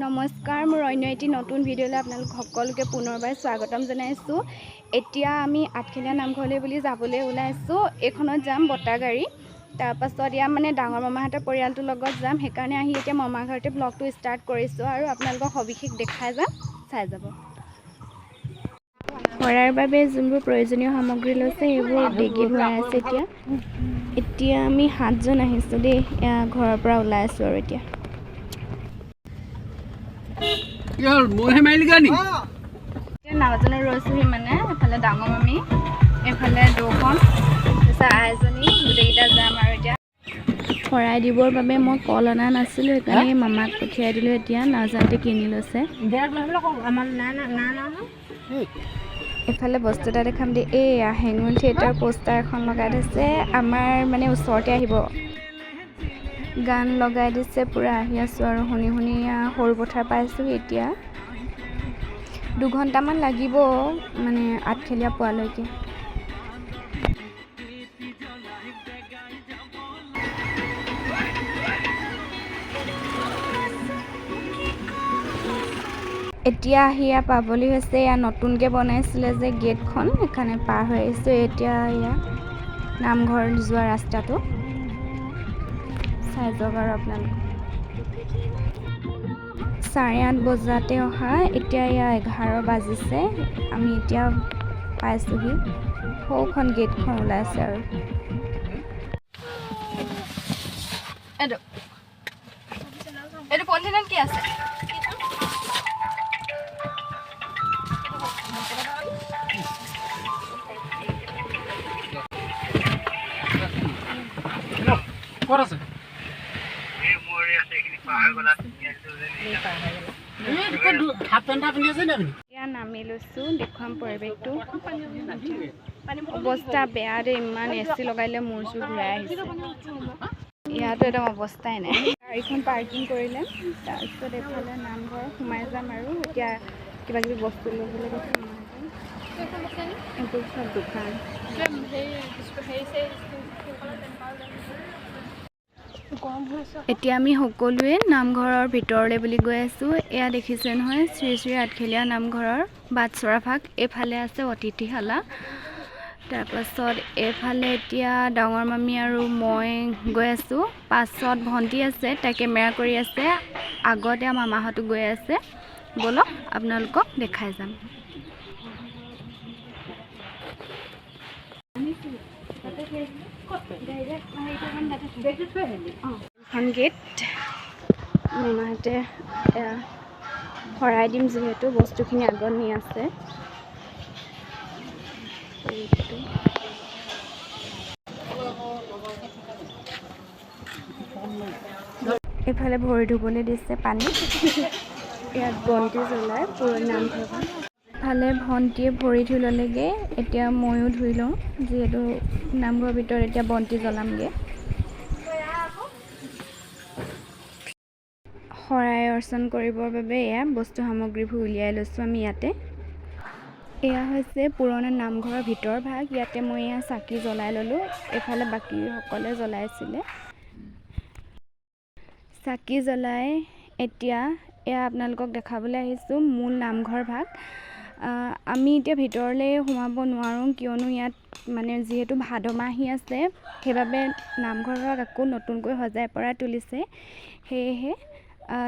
নমস্কাৰ, মোৰ অন্য এটি নতুন ভিডিঅ'লৈ আপোনালোক সকলোকে পুনৰবাৰ স্বাগতম জনাইছোঁ। এতিয়া আমি আঠখেলীয়া নামঘৰলৈ বুলি যাবলৈ ওলাইছোঁ। এইখনত যাম বতা গাড়ী। তাৰপাছত ইয়াত মানে ডাঙৰ মামাহঁতৰ পৰিয়ালটোৰ লগত যাম। সেইকাৰণে আহি এতিয়া মামাৰ ঘৰতে ব্লগটো ষ্টাৰ্ট কৰিছোঁ আৰু আপোনালোকক সবিশেষ দেখাই যাম, চাই যাব। কৰাৰ বাবে যোনবোৰ প্ৰয়োজনীয় সামগ্ৰী লৈছে সেইবোৰ বেগীত ভৰাই আছে। এতিয়া আমি 7জন আহিছোঁ দেই, ঘৰৰ পৰা ওলাই আছোঁ আৰু এতিয়া নাওজনত ৰৈছোহি মানে। এফালে ডাঙৰ মামী, এফালে দৌখন, তাৰপিছত আইজনী, গোটেইকেইটা যাম আৰু এতিয়া শৰাই দিবৰ বাবে মই কল অনা নাছিলোঁ, সেইকাৰণে মামাক পঠিয়াই দিলোঁ। এতিয়া নাওজানতে কিনি লৈছে। এফালে বস্তু এটা দেখাম দেই, এইয়া হেঙুল থিয়েটাৰ পোষ্টাৰ এখন লগাই থৈছে। আমাৰ মানে ওচৰতে আহিব, গান লগাই দিছে। পূৰা আহি আছোঁ আৰু শুনি শুনি সৰু পথাৰ পাইছোঁ। এতিয়া 2 ঘণ্টামান লাগিব মানে আঠখেলীয়া পোৱালৈকে। এতিয়া আহি পাবলৈ হৈছে। এয়া নতুনকৈ বনাইছিলে যে গেটখন, সেইকাৰণে পাৰ হৈ আহিছোঁ। এতিয়া এয়া নামঘৰ যোৱা ৰাস্তাটো চাই যাওক আৰু আপোনালোক। 8:30 বজাতে অহা, এতিয়া এয়া 11 বাজিছে। আমি এতিয়া পাইছোঁহি, সৌখন গেটখন ওলাইছে আৰু এইটো পলিথিনত কি আছে? এতিয়া নামি লৈছোঁ, দেখুৱাম পৰিৱেশটো। অৱস্থা বেয়া দেই, ইমান AC লগাই দিলে মূৰ চুৰ ঘূৰাই আহিছে। ইয়াতো একদম অৱস্থাই নাই। গাড়ীখন পাৰ্কিং কৰিলে, তাৰপিছত এইফালে নামঘৰ সোমাই যাম আৰু এতিয়া কিবা কিবি বস্তু ল'বলৈ গৈছে। এইটো চব দোকান। এতিয়া আমি সকলোৱে নামঘৰৰ ভিতৰলৈ বুলি গৈ আছোঁ। এয়া দেখিছে নহয়, শ্ৰী শ্ৰী আঠখেলীয়া নামঘৰৰ বাটচৰা ভাগ। এইফালে আছে অতিথিশালা। তাৰপাছত এইফালে এতিয়া ডাঙৰ মামী আৰু মই গৈ আছোঁ। পাছত ভণ্টি আছে, তাই কেমেৰা কৰি আছে। আগতে মামাহঁতো গৈ আছে। ব'লক আপোনালোকক দেখাই যাম। এখন গেট, মামাহঁতে শৰাই দিম যিহেতু বস্তুখিনি আগত নি আছে। এইফালে ভৰি ধুবলৈ দিছে পানী। ইয়াত বন্তি জ্বলাই পুৰণি নামঘৰখন। ইফালে ভণ্টিয়ে ভৰি ধুই ল'লেগৈ, এতিয়া ময়ো ধুই লওঁ, যিহেতু নামঘৰৰ ভিতৰত এতিয়া বন্তি জ্বলামগৈ। শৰাই অৰ্চন কৰিবৰ বাবে এয়া বস্তু সামগ্ৰীবোৰ উলিয়াই লৈছোঁ আমি ইয়াতে। এয়া হৈছে পুৰণা নামঘৰৰ ভিতৰ ভাগ। ইয়াতে মই এয়া চাকি জ্বলাই ল'লোঁ। এইফালে বাকীসকলে জ্বলাইছিলে। চাকি জ্বলাই এতিয়া এয়া আপোনালোকক দেখাবলৈ আহিছোঁ মূল নামঘৰ ভাগ। আমি এতিয়া ভিতৰলৈ সোমাব নোৱাৰোঁ, কিয়নো ইয়াত মানে যিহেতু ভাদ মাহ আহি আছে, সেইবাবে নামঘৰ ভাগ আকৌ নতুনকৈ সজাই পৰাই তুলিছে। সেয়েহে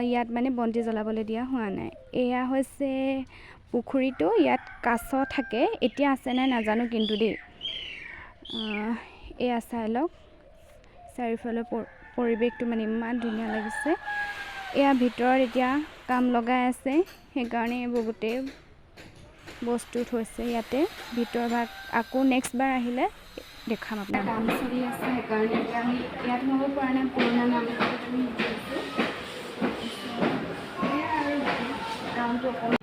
ইয়াত মানে বন্তি জ্বলাবলৈ দিয়া হোৱা নাই। এয়া হৈছে পুখুৰীটো, ইয়াত কাছ থাকে। এতিয়া আছে নাই নাজানো কিন্তু দেই। এয়া চাই লওক, চাৰিওফালৰ পৰিৱেশটো মানে ইমান ধুনীয়া লাগিছে। এয়া ভিতৰত এতিয়া কাম লগাই আছে, সেইকাৰণে এইবোৰ গোটেই বস্তু থৈছে ইয়াতে। ভিতৰ ভাগ আকৌ নেক্সট বাৰ আহিলে দেখাম আপোনাক। কাম চলি আছে, সেইকাৰণে এতিয়া আমি ইয়াত সোমাব পৰা নাই। পুৰণা নামঘৰত আমি গৈছোঁ। কামটো অকণমান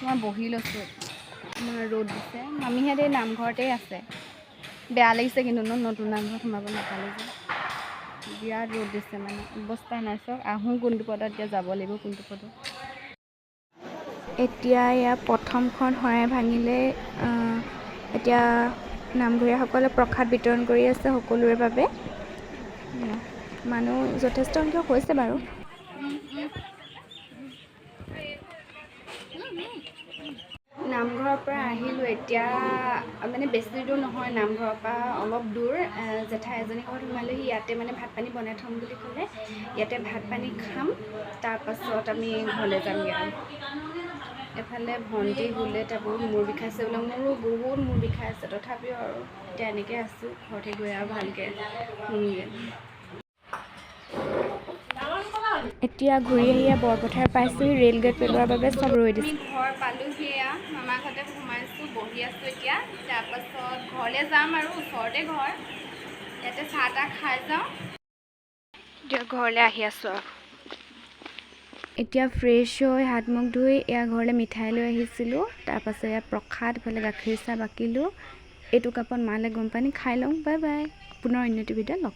মই বহি লৈছোঁ। আমাৰ ৰ'দ দিছে। মামীহঁত এই নামঘৰতে আছে। বেয়া লাগিছে কিন্তু নতুন নামঘৰত সোমাব নাপালে যে। বিৰাট ৰ'দ দিছে মানে, অৱস্থা নাই। চাওক আহোঁ কোনটো পদত, এতিয়া যাব লাগিব কোনটো পদত। এতিয়া ইয়াৰ প্ৰথমখন শৰাই ভাঙিলে। এতিয়া নামঘৰীয়াসকলে প্ৰসাদ বিতৰণ কৰি আছে সকলোৰে বাবে। মানুহ যথেষ্ট সংখ্যক হৈছে বাৰু। নামঘৰৰ পৰা আহিলোঁ, এতিয়া মানে বেছি দূৰ নহয়, নামঘৰৰ পৰা অলপ দূৰ। জেঠাই এজনী ঘৰত সোমালোহি, ইয়াতে মানে ভাত পানী বনাই থ'ম বুলি ক'লে, ইয়াতে ভাত পানী খাম, তাৰপাছত আমি ঘৰলৈ যামগৈ আৰু। এফালে ভণ্টি বোলে তাৰ বহুত মূৰ বিষাইছে বোলে, মোৰো বহুত মূৰ বিষাই আছে, তথাপিও আৰু এতিয়া এনেকৈ আছোঁ, ঘৰতে গৈ আৰু ভালকৈ শুমগৈ। এতিয়া ঘূৰি আহি বৰপথাৰ পাইছোঁহি, ৰে'ল গেট পেলোৱাৰ বাবে চব ৰৈ দিছে। আমি ঘৰ পালোঁহি, মামাৰ ঘৰতে সোমাইছোঁ, বহি আছোঁ এতিয়া। তাৰপাছত ঘৰলৈ যাম আৰু, ওচৰতে ঘৰ, ইয়াতে চাহ তাহ খাই যাওঁ, এতিয়া ঘৰলৈ আহি আছোঁ আৰু। এতিয়া ফ্ৰেছ হৈ হাত মুখ ধুই এয়া ঘৰলৈ মিঠাই লৈ আহিছিলোঁ, তাৰপাছত এয়া প্ৰসাদ, ইফালে গাখীৰ চাহ বাকিলোঁ, এইটো কাপত মালে গৰম পানী খাই লওঁ। বাই বাই, পুনৰ অন্য এটা ভিডিঅ'ত লগ